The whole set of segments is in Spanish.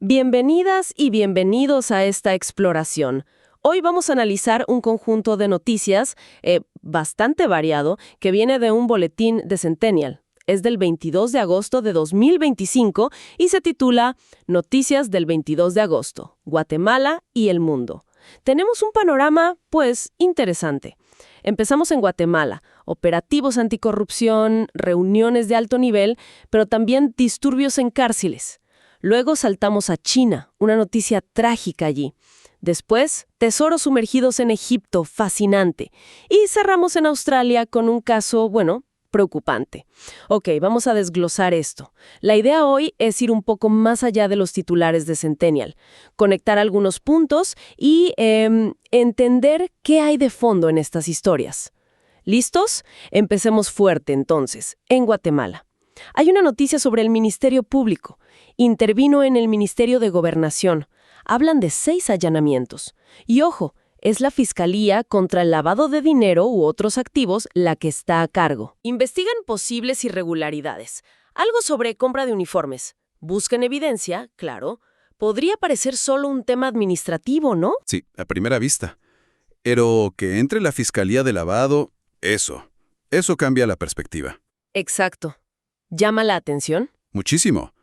Bienvenidas y bienvenidos a esta exploración. Hoy vamos a analizar un conjunto de noticias bastante variado que viene de un boletín de Centennial. Es del 22 de agosto de 2025 y se titula Noticias del 22 de agosto, Guatemala y el mundo. Tenemos un panorama, pues, interesante. Empezamos en Guatemala, operativos anticorrupción, reuniones de alto nivel, pero también disturbios en cárceles. Luego saltamos a China, una noticia trágica allí. Después, tesoros sumergidos en Egipto, fascinante. Y cerramos en Australia con un caso, preocupante. Ok, vamos a desglosar esto. La idea hoy es ir un poco más allá de los titulares de Centennial, conectar algunos puntos y entender qué hay de fondo en estas historias. ¿Listos? Empecemos fuerte entonces, en Guatemala. Hay una noticia sobre el Ministerio Público. Intervino en el Ministerio de Gobernación. Hablan de 6 allanamientos. Y ojo, es la Fiscalía contra el lavado de dinero u otros activos la que está a cargo. Investigan posibles irregularidades. Algo sobre compra de uniformes. Buscan evidencia, claro. Podría parecer solo un tema administrativo, ¿no? Sí, a primera vista. Pero que entre la Fiscalía de Lavado, eso cambia la perspectiva. Exacto. ¿Llama la atención? Muchísimo.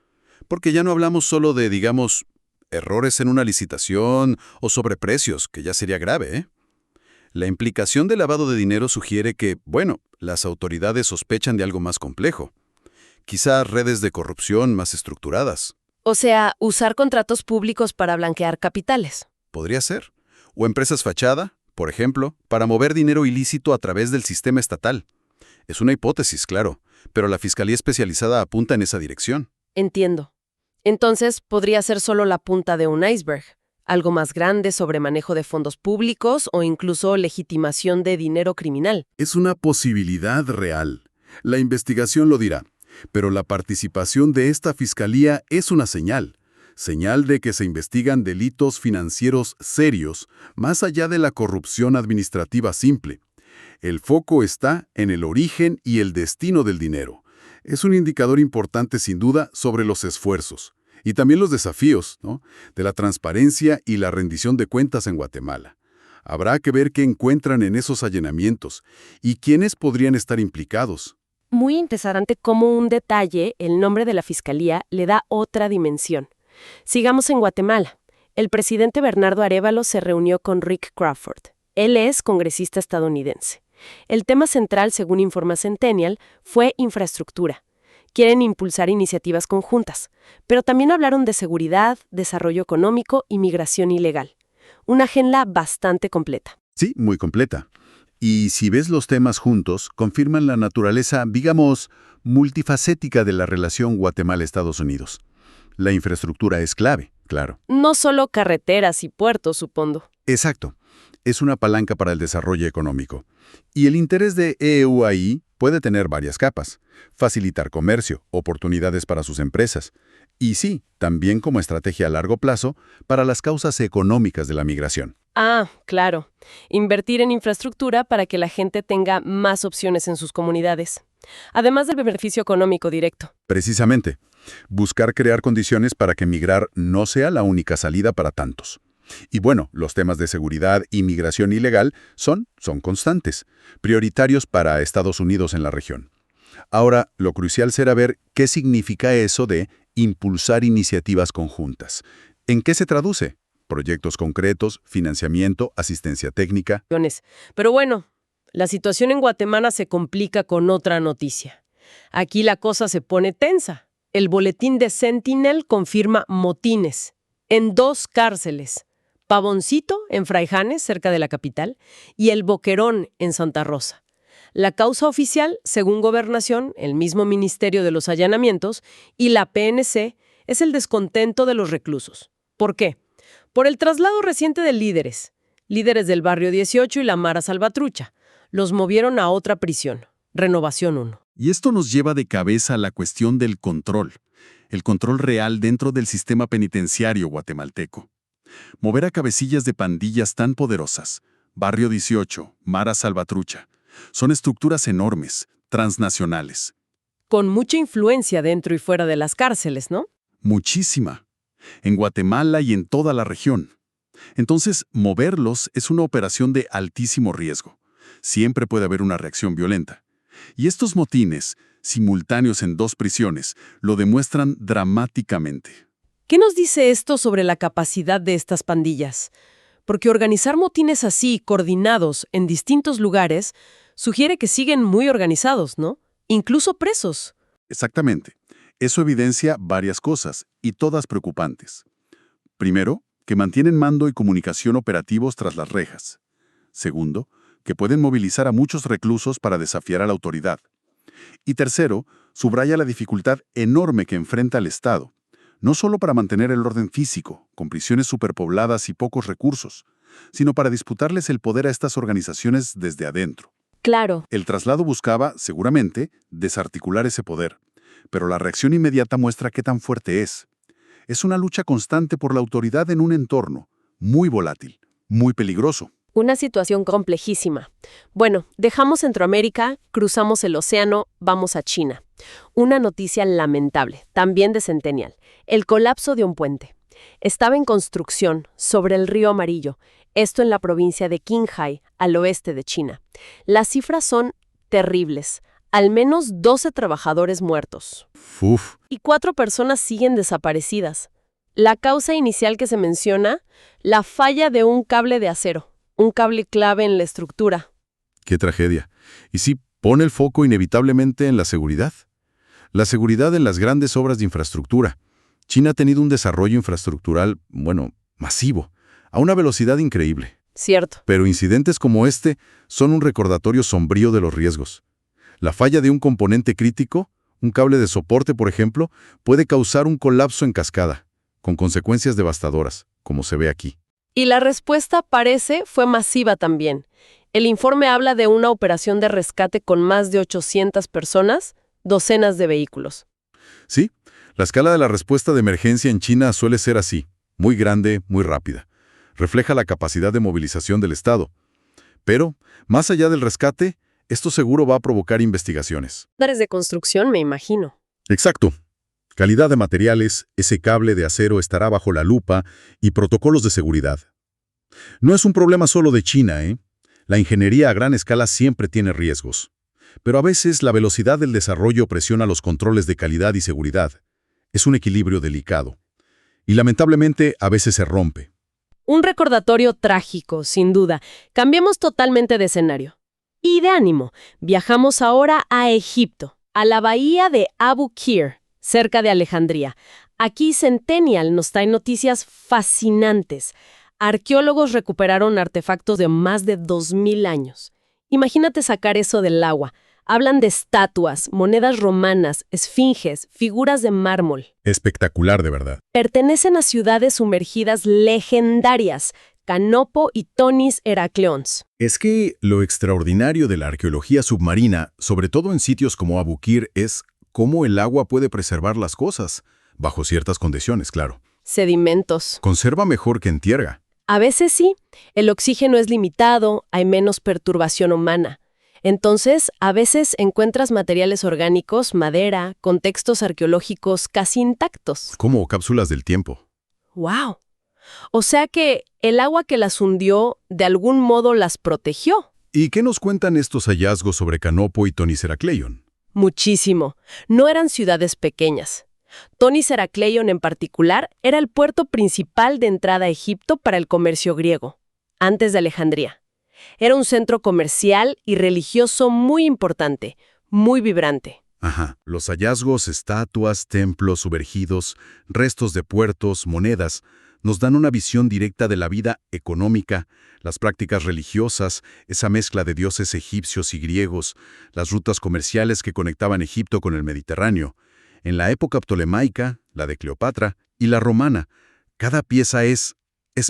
Porque ya no hablamos solo de, digamos, errores en una licitación o sobreprecios, que ya sería grave, ¿eh? La implicación de lavado de dinero sugiere que, las autoridades sospechan de algo más complejo. Quizás redes de corrupción más estructuradas. O sea, usar contratos públicos para blanquear capitales. Podría ser. O empresas fachada, por ejemplo, para mover dinero ilícito a través del sistema estatal. Es una hipótesis, claro, pero la Fiscalía Especializada apunta en esa dirección. Entiendo. Entonces, podría ser solo la punta de un iceberg. Algo más grande sobre manejo de fondos públicos o incluso legitimación de dinero criminal. Es una posibilidad real. La investigación lo dirá. Pero la participación de esta fiscalía es una señal. Señal de que se investigan delitos financieros serios, más allá de la corrupción administrativa simple. El foco está en el origen y el destino del dinero. Es un indicador importante, sin duda, sobre los esfuerzos y también los desafíos, ¿no?, de la transparencia y la rendición de cuentas en Guatemala. Habrá que ver qué encuentran en esos allanamientos y quiénes podrían estar implicados. Muy interesante cómo un detalle, el nombre de la fiscalía, le da otra dimensión. Sigamos en Guatemala. El presidente Bernardo Arévalo se reunió con Rick Crawford. Él es congresista estadounidense. El tema central, según informa Centennial, fue infraestructura. Quieren impulsar iniciativas conjuntas, pero también hablaron de seguridad, desarrollo económico y migración ilegal. Una agenda bastante completa. Sí, muy completa. Y si ves los temas juntos, confirman la naturaleza, digamos, multifacética de la relación Guatemala-Estados Unidos. La infraestructura es clave, claro. No solo carreteras y puertos, supongo. Exacto. Es una palanca para el desarrollo económico. Y el interés de EU ahí puede tener varias capas. Facilitar comercio, oportunidades para sus empresas. Y sí, también como estrategia a largo plazo para las causas económicas de la migración. Ah, claro. Invertir en infraestructura para que la gente tenga más opciones en sus comunidades. Además del beneficio económico directo. Precisamente, buscar crear condiciones para que migrar no sea la única salida para tantos. Y los temas de seguridad y migración ilegal son constantes, prioritarios para Estados Unidos en la región. Ahora, lo crucial será ver qué significa eso de impulsar iniciativas conjuntas. ¿En qué se traduce? Proyectos concretos, financiamiento, asistencia técnica. Pero la situación en Guatemala se complica con otra noticia. Aquí la cosa se pone tensa. El boletín de Sentinel confirma motines en 2 cárceles. Pavoncito, en Fraijanes, cerca de la capital, y El Boquerón, en Santa Rosa. La causa oficial, según Gobernación, el mismo Ministerio de los Allanamientos, y la PNC, es el descontento de los reclusos. ¿Por qué? Por el traslado reciente de líderes del Barrio 18 y la Mara Salvatrucha. Los movieron a otra prisión, Renovación 1. Y esto nos lleva de cabeza a la cuestión del control. El control real dentro del sistema penitenciario guatemalteco. Mover a cabecillas de pandillas tan poderosas, Barrio 18, Mara Salvatrucha, son estructuras enormes, transnacionales. Con mucha influencia dentro y fuera de las cárceles, ¿no? Muchísima. en Guatemala y en toda la región. Entonces, moverlos es una operación de altísimo riesgo. Siempre puede haber una reacción violenta. Y estos motines, simultáneos en 2 prisiones, lo demuestran dramáticamente. ¿Qué nos dice esto sobre la capacidad de estas pandillas? Porque organizar motines así, coordinados, en distintos lugares, sugiere que siguen muy organizados, ¿no? Incluso presos. Exactamente. Eso evidencia varias cosas, y todas preocupantes. Primero, que mantienen mando y comunicación operativos tras las rejas. Segundo, que pueden movilizar a muchos reclusos para desafiar a la autoridad. Y tercero, subraya la dificultad enorme que enfrenta el Estado, no solo para mantener el orden físico, con prisiones superpobladas y pocos recursos, sino para disputarles el poder a estas organizaciones desde adentro. Claro. El traslado buscaba, seguramente, desarticular ese poder, pero la reacción inmediata muestra qué tan fuerte es. Es una lucha constante por la autoridad en un entorno muy volátil, muy peligroso. Una situación complejísima. Bueno, dejamos Centroamérica, cruzamos el océano, vamos a China. Una noticia lamentable, también de Centennial. El colapso de un puente. Estaba en construcción sobre el río Amarillo, esto en la provincia de Qinghai, al oeste de China. Las cifras son terribles. Al menos 12 trabajadores muertos. Uf. Y 4 personas siguen desaparecidas. La causa inicial que se menciona, la falla de un cable de acero. Un cable clave en la estructura. Qué tragedia. Y sí, pone el foco inevitablemente en la seguridad. La seguridad en las grandes obras de infraestructura. China ha tenido un desarrollo infraestructural, masivo, a una velocidad increíble. Cierto. Pero incidentes como este son un recordatorio sombrío de los riesgos. La falla de un componente crítico, un cable de soporte, por ejemplo, puede causar un colapso en cascada, con consecuencias devastadoras, como se ve aquí. Y la respuesta, fue masiva también. El informe habla de una operación de rescate con más de 800 personas, docenas de vehículos. Sí, la escala de la respuesta de emergencia en China suele ser así, muy grande, muy rápida. Refleja la capacidad de movilización del Estado. Pero, más allá del rescate, esto seguro va a provocar investigaciones. Áreas de construcción, me imagino. Exacto. Calidad de materiales, ese cable de acero estará bajo la lupa y protocolos de seguridad. No es un problema solo de China, ¿eh? La ingeniería a gran escala siempre tiene riesgos. Pero a veces la velocidad del desarrollo presiona los controles de calidad y seguridad. Es un equilibrio delicado. Y lamentablemente a veces se rompe. Un recordatorio trágico, sin duda. Cambiemos totalmente de escenario. Y de ánimo, viajamos ahora a Egipto, a la bahía de Abu Qir, cerca de Alejandría. Aquí Centennial nos trae noticias fascinantes. Arqueólogos recuperaron artefactos de más de 2000 años. Imagínate sacar eso del agua. Hablan de estatuas, monedas romanas, esfinges, figuras de mármol. Espectacular, de verdad. Pertenecen a ciudades sumergidas legendarias, Canopo y Tonis Heracleons. Es que lo extraordinario de la arqueología submarina, sobre todo en sitios como Abu Qir, es cómo el agua puede preservar las cosas, bajo ciertas condiciones, claro. Sedimentos. Conserva mejor que en tierra. A veces sí, el oxígeno es limitado, hay menos perturbación humana. Entonces, a veces encuentras materiales orgánicos, madera, contextos arqueológicos casi intactos. Como cápsulas del tiempo. ¡Wow! O sea que el agua que las hundió, de algún modo las protegió. ¿Y qué nos cuentan estos hallazgos sobre Canopo y Tonis Heracleion? Muchísimo. No eran ciudades pequeñas. Tonis Heracleion en particular era el puerto principal de entrada a Egipto para el comercio griego, antes de Alejandría. Era un centro comercial y religioso muy importante, muy vibrante. Ajá. Los hallazgos, estatuas, templos sumergidos, restos de puertos, monedas, nos dan una visión directa de la vida económica, las prácticas religiosas, esa mezcla de dioses egipcios y griegos, las rutas comerciales que conectaban Egipto con el Mediterráneo. En la época ptolemaica, la de Cleopatra, y la romana, cada pieza es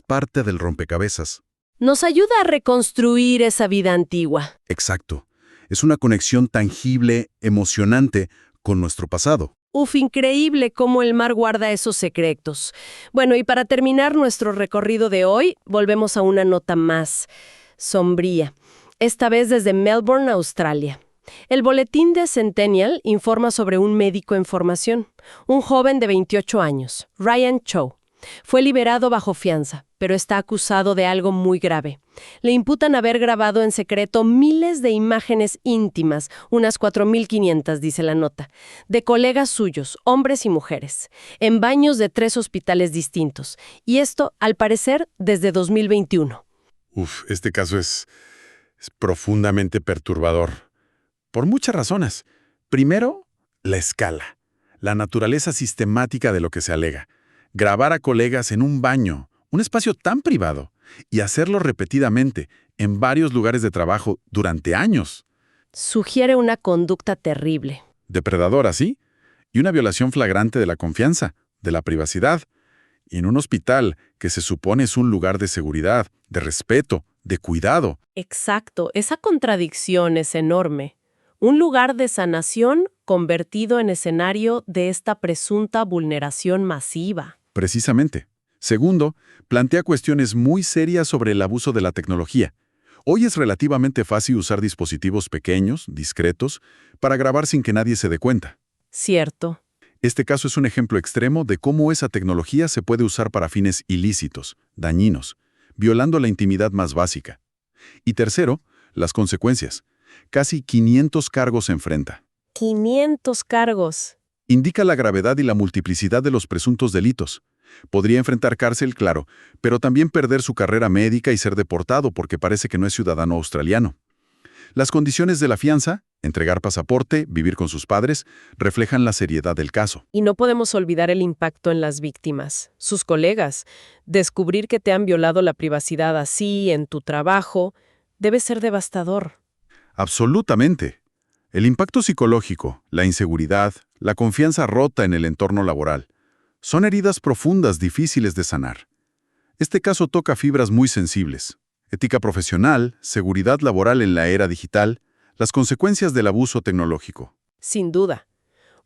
parte del rompecabezas. Nos ayuda a reconstruir esa vida antigua. Exacto. Es una conexión tangible, emocionante, con nuestro pasado. Increíble cómo el mar guarda esos secretos. Bueno, y para terminar nuestro recorrido de hoy, volvemos a una nota más sombría. Esta vez desde Melbourne, Australia. El boletín de Centennial informa sobre un médico en formación, un joven de 28 años, Ryan Chow. Fue liberado bajo fianza, pero está acusado de algo muy grave. Le imputan haber grabado en secreto miles de imágenes íntimas, unas 4.500, dice la nota, de colegas suyos, hombres y mujeres, en baños de 3 hospitales distintos. Y esto, al parecer, desde 2021. Este caso es profundamente perturbador. Por muchas razones. Primero, la escala, la naturaleza sistemática de lo que se alega. Grabar a colegas en un baño, un espacio tan privado, y hacerlo repetidamente, en varios lugares de trabajo, durante años. Sugiere una conducta terrible. Depredadora, ¿sí? Y una violación flagrante de la confianza, de la privacidad. Y en un hospital, que se supone es un lugar de seguridad, de respeto, de cuidado. Exacto, esa contradicción es enorme. Un lugar de sanación convertido en escenario de esta presunta vulneración masiva. Precisamente. Segundo, plantea cuestiones muy serias sobre el abuso de la tecnología. Hoy es relativamente fácil usar dispositivos pequeños, discretos, para grabar sin que nadie se dé cuenta. Cierto. Este caso es un ejemplo extremo de cómo esa tecnología se puede usar para fines ilícitos, dañinos, violando la intimidad más básica. Y tercero, las consecuencias. Casi 500 cargos se enfrenta. 500 cargos. Indica la gravedad y la multiplicidad de los presuntos delitos. Podría enfrentar cárcel, claro, pero también perder su carrera médica y ser deportado porque parece que no es ciudadano australiano. Las condiciones de la fianza, entregar pasaporte, vivir con sus padres, reflejan la seriedad del caso. Y no podemos olvidar el impacto en las víctimas, sus colegas. Descubrir que te han violado la privacidad así, en tu trabajo, debe ser devastador. Absolutamente. El impacto psicológico, la inseguridad, la confianza rota en el entorno laboral, son heridas profundas difíciles de sanar. Este caso toca fibras muy sensibles. Ética profesional, seguridad laboral en la era digital, las consecuencias del abuso tecnológico. Sin duda.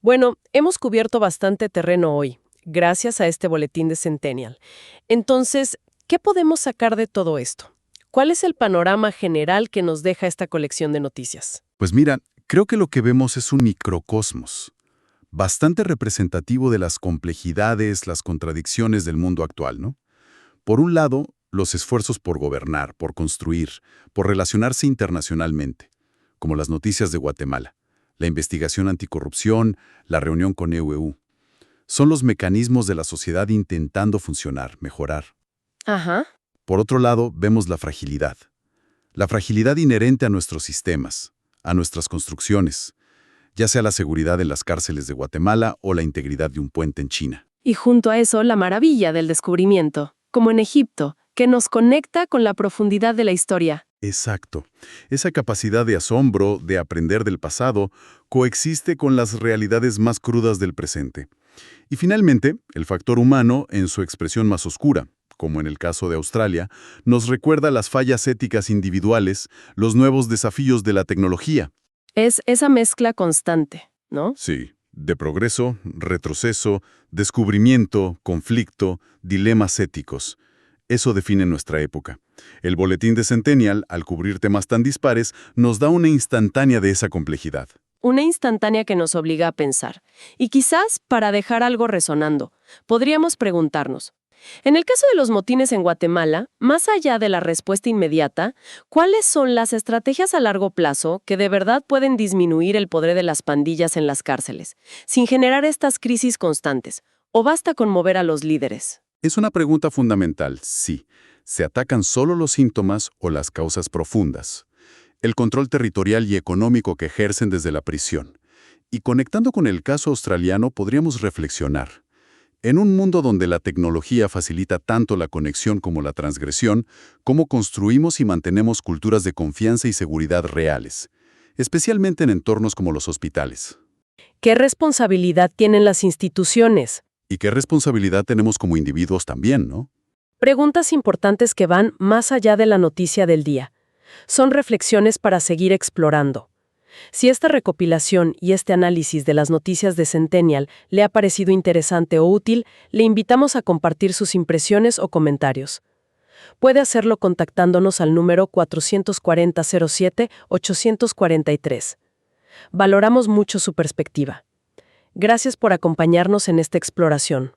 Bueno, hemos cubierto bastante terreno hoy, gracias a este boletín de Centennial. Entonces, ¿qué podemos sacar de todo esto? ¿Cuál es el panorama general que nos deja esta colección de noticias? Pues mira, creo que lo que vemos es un microcosmos, bastante representativo de las complejidades, las contradicciones del mundo actual, ¿no? Por un lado, los esfuerzos por gobernar, por construir, por relacionarse internacionalmente, como las noticias de Guatemala, la investigación anticorrupción, la reunión con EUEU. Son los mecanismos de la sociedad intentando funcionar, mejorar. Ajá. Por otro lado, vemos la fragilidad inherente a nuestros sistemas, a nuestras construcciones, ya sea la seguridad en las cárceles de Guatemala o la integridad de un puente en China. Y junto a eso, la maravilla del descubrimiento, como en Egipto, que nos conecta con la profundidad de la historia. Exacto. Esa capacidad de asombro, de aprender del pasado, coexiste con las realidades más crudas del presente. Y finalmente, el factor humano, en su expresión más oscura, como en el caso de Australia, nos recuerda las fallas éticas individuales, los nuevos desafíos de la tecnología. Es esa mezcla constante, ¿no? Sí, de progreso, retroceso, descubrimiento, conflicto, dilemas éticos. Eso define nuestra época. El boletín de Centennial, al cubrir temas tan dispares, nos da una instantánea de esa complejidad. Una instantánea que nos obliga a pensar. Y quizás, para dejar algo resonando, podríamos preguntarnos, en el caso de los motines en Guatemala, más allá de la respuesta inmediata, ¿cuáles son las estrategias a largo plazo que de verdad pueden disminuir el poder de las pandillas en las cárceles, sin generar estas crisis constantes? ¿O basta con mover a los líderes? Es una pregunta fundamental, sí. ¿Se atacan solo los síntomas o las causas profundas? El control territorial y económico que ejercen desde la prisión. Y conectando con el caso australiano, podríamos reflexionar. En un mundo donde la tecnología facilita tanto la conexión como la transgresión, ¿cómo construimos y mantenemos culturas de confianza y seguridad reales? Especialmente en entornos como los hospitales. ¿Qué responsabilidad tienen las instituciones? ¿Y qué responsabilidad tenemos como individuos también, no? Preguntas importantes que van más allá de la noticia del día. Son reflexiones para seguir explorando. Si esta recopilación y este análisis de las noticias de Centennial le ha parecido interesante o útil, le invitamos a compartir sus impresiones o comentarios. Puede hacerlo contactándonos al número 440-07-843. Valoramos mucho su perspectiva. Gracias por acompañarnos en esta exploración.